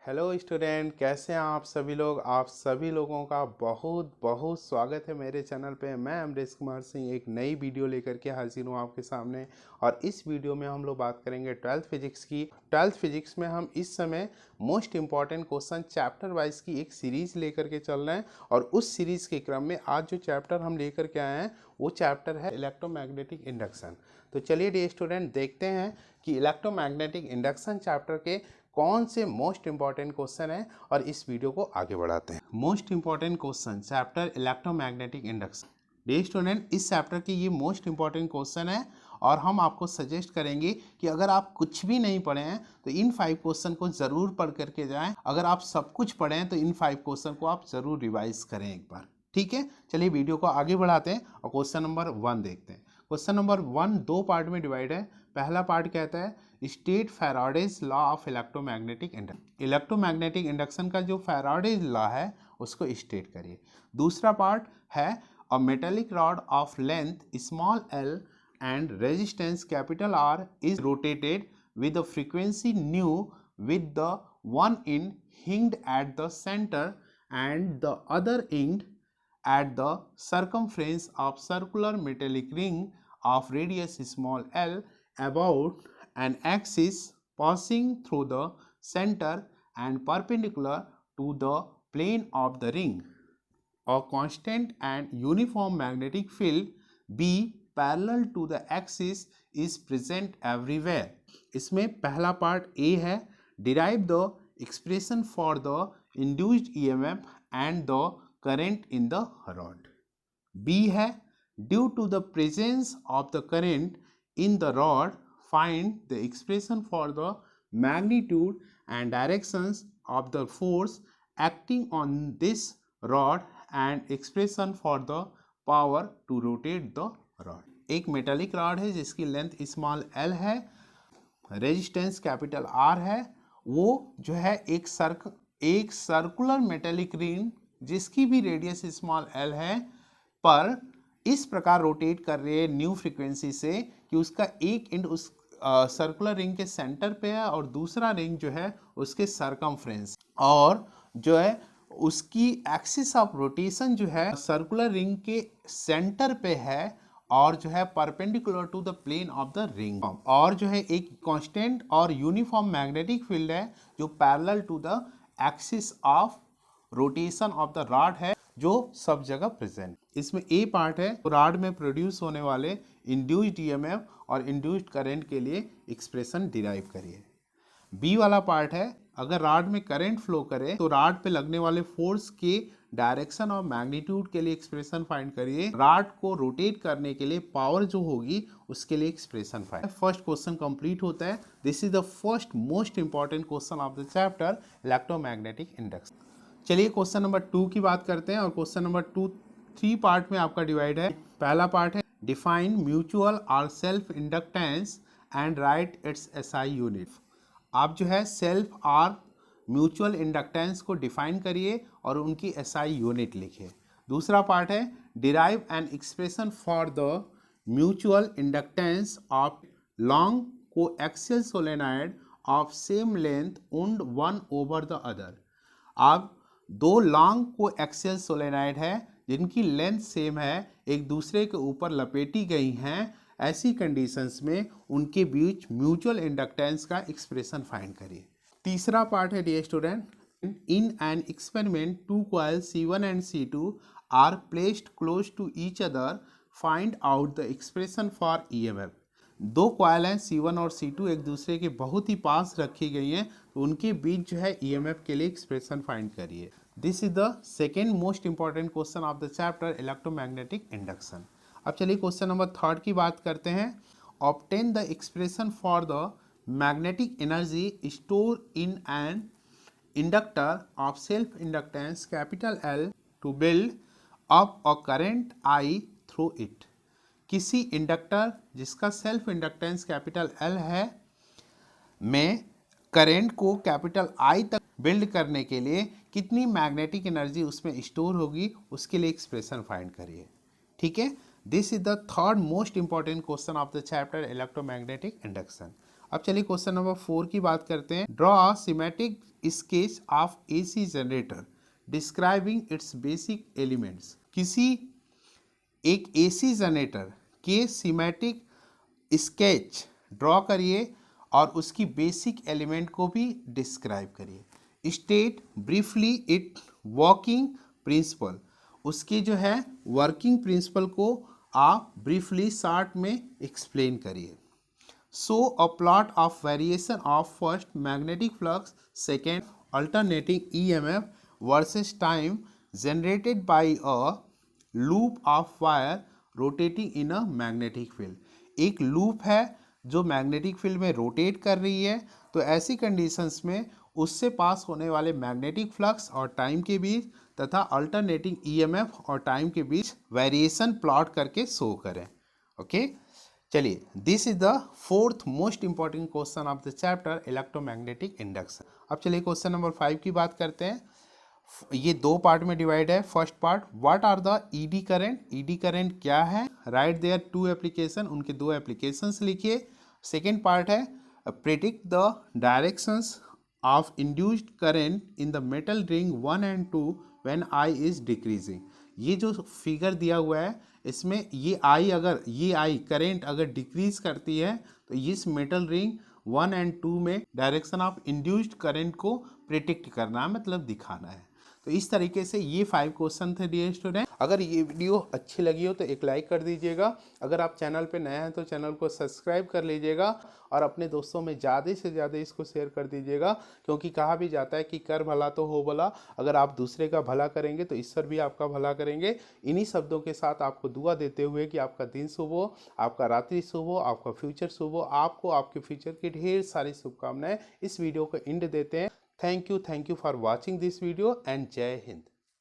Hello student, कैसे हैं आप सभी लोग। आप सभी लोगों का बहुत बहुत स्वागत है मेरे चैनल पे। मैं अमरीश कुमार सिंह एक नई वीडियो लेकर के हाजिर हूँ आपके सामने। और इस वीडियो में हम लोग बात करेंगे 12th फिजिक्स की। 12th फिजिक्स में हम इस समय most important question chapter wise की एक सीरीज लेकर के चल रहे हैं। और उस सीरीज के क्रम में आज जो चैप्टर हम लेकर के आए हैं वो चैप्टर है इलेक्ट्रोमैग्नेटिक इंडक्शन। तो चलिए डियर स्टूडेंट, देखते हैं कि इलेक्ट्रोमैग्नेटिक इंडक्शन चैप्टर के कौन से मोस्ट इंपॉर्टेंट क्वेश्चन है और इस वीडियो को आगे बढ़ाते हैं। Most important question chapter electromagnetic induction. Dear student, इस चैप्टर के ये मोस्ट इंपॉर्टेंट क्वेश्चन है और हम आपको सजेस्ट करेंगे कि अगर आप कुछ भी नहीं पढ़े हैं तो इन 5 क्वेश्चन को जरूर पढ़ करके जाएं। अगर आप सब कुछ पढ़े हैं तो इन 5 क्वेश्चन को आप जरूर रिवाइज करें एक बार। ठीक है, चलिए वीडियो को आगे बढ़ाते हैं और क्वेश्चन नंबर 1 देखते हैं। क्वेश्चन नंबर 1 दो पार्ट में डिवाइड है। पहला पार्ट कहता है state Faraday's law of electromagnetic induction. Electromagnetic induction का जो फैराडेज लॉ है उसको स्टेट करिए। दूसरा पार्ट है a metallic rod of length small L and resistance capital R is rotated with a frequency nu with the one end hinged at the center and the other end at the circumference of circular metallic ring of radius small l about an axis passing through the center and perpendicular to the plane of the ring. A constant and uniform magnetic field B parallel to the axis is present everywhere. इसमें पहला part A है, derive the expression for the induced EMF and the current in the rod. B है, due to the presence of the current in the rod, find the expression for the magnitude and directions of the force acting on this rod and expression for the power to rotate the rod. एक metallic rod है जिसकी length small L है, resistance capital R है। वो जो है एक circular metallic ring जिसकी भी रेडियस स्मॉल एल है पर इस प्रकार रोटेट कर रही है न्यू फ्रीक्वेंसी से कि उसका एक एंड उस सर्कुलर रिंग के सेंटर पे है और दूसरा रिंग जो है उसके सरकमफ्रेंस और जो है उसकी एक्सिस ऑफ रोटेशन जो है सर्कुलर रिंग के सेंटर पे है और जो है perpendicular to the plane of the ring. और जो है एक कांस्टेंट और यूनिफॉर्म मैग्नेटिक फील्ड है जो parallel to the axis of rotation of the rod है जो सब जगह प्रेजेंट। इसमें ए पार्ट है रॉड में प्रोड्यूस होने वाले इंड्यूस्ड ईएमएफ और इंड्यूस्ड करंट के लिए एक्सप्रेशन डिराइव करिए। बी वाला पार्ट है अगर रॉड में करंट फ्लो करे तो रॉड पे लगने वाले फोर्स के डायरेक्शन और मैग्नीट्यूड के लिए एक्सप्रेशन फाइंड करिए। रॉड को रोटेट करने के लिए पावर जो होगी उसके लिए expression find. First question complete होता है। This is the first most important question of the chapter electromagnetic induction. चलिए क्वेश्चन नंबर 2 की बात करते हैं और क्वेश्चन नंबर 2 3 पार्ट में आपका डिवाइड है। पहला पार्ट है डिफाइन म्यूचुअल और self inductance and right it's SI unit. आप जो है सेल्फ और म्यूचुअल इंडक्टेंस को डिफाइन करिए और उनकी एसआई यूनिट लिखिए। दूसरा पार्ट है derive an expression for the mutual inductance of long coaxial solenoid of same length wound one over the other. आप दो लॉन्ग कोएक्सियल सोलेनॉइड है जिनकी लेंथ सेम है, एक दूसरे के ऊपर लपेटी गई हैं, ऐसी कंडीशंस में उनके बीच म्यूचुअल इंडक्टेंस का एक्सप्रेशन फाइंड करिए। तीसरा पार्ट है dear student, in an experiment two coil C1 and C2 are placed close to each other, find out the expression for EMF। दो कॉइल हैं C1 और C2 एक दूसरे के बहुत ही पास रखी गई हैं तो उनके बीच जो है EMF के लिए एक्सप्रेशन फाइंड करिए। This is the second most important question of the chapter electromagnetic induction. अब चलिए क्वेश्चन नंबर 3 की बात करते हैं। Obtain the expression for the magnetic energy store in an inductor of self inductance capital L to build up a current I through it. किसी inductor जिसका self inductance capital L है में current को capital I तक build करने के लिए कितनी मैग्नेटिक एनर्जी उसमें स्टोर होगी उसके लिए एक्सप्रेशन फाइंड करिए। ठीक है, this is the third most important question of the chapter electromagnetic induction. अब चलिए क्वेश्चन नंबर 4 की बात करते हैं। Draw a symmetric sketch of AC generator describing it's basic elements. किसी एक एसी जनरेटर के सिमेट्रिक स्केच ड्रॉ करिए और उसकी बेसिक एलिमेंट को भी डिस्क्राइब करिए। State briefly it working principle, उसके जो है वर्किंग प्रिंसिपल को आप ब्रीफली शॉर्ट में एक्सप्लेन करिए। Show a plot of variation of first magnetic flux, second alternating EMF versus time generated by a loop of wire rotating in a magnetic field. एक loop है जो magnetic field में rotate कर रही है, तो ऐसी कंडीशंस में उससे पास होने वाले मैग्नेटिक फ्लक्स और टाइम के बीच तथा अल्टरनेटिंग ईएमएफ और टाइम के बीच वेरिएशन प्लॉट करके शो करें। ओके, चलिए, this is the fourth most important question of the chapter electromagnetic induction. अब चलिए क्वेश्चन नंबर 5 की बात करते हैं। ये दो पार्ट में डिवाइड है। First part, what are the eddy current, eddy current क्या है, राइट देयर टू एप्लीकेशन, उनके दो एप्लीकेशंस लिखिए। सेकेंड पार्ट है, predict the directions of induced current in the metal ring 1 and 2 when I is decreasing. ये जो figure दिया हुआ है इसमें ये आई, अगर ये आई करंट अगर डिक्रीज करती है तो इस मेटल रिंग 1 and 2 में डायरेक्शन ऑफ इंड्यूस्ड करंट को प्रिडिक्ट करना है, मतलब दिखाना है। तो इस तरीके से ये 5 क्वेश्चन थे डियर स्टूडेंट। अगर ये वीडियो अच्छी लगी हो तो एक लाइक कर दीजिएगा। अगर आप चैनल पे नए हैं तो चैनल को सब्सक्राइब कर लीजिएगा और अपने दोस्तों में ज़्यादा से ज़्यादा इसको शेयर कर दीजिएगा, क्योंकि कहा भी जाता है कि कर भला तो हो भला। अगर आप दूसरे का भला करेंगे तो ईश्वर भी आपका भला करेंगे। इन्हीं शब्दों के साथ आपको दुआ देते हुए कि आपका दिन शुभ हो, आपका रात्रि शुभ हो, आपका फ्यूचर शुभ हो, आपको आपके फ्यूचर की ढेर सारी शुभकामनाएं। इस वीडियो को एंड देते हैं। Thank you for watching this video and जय हिंद।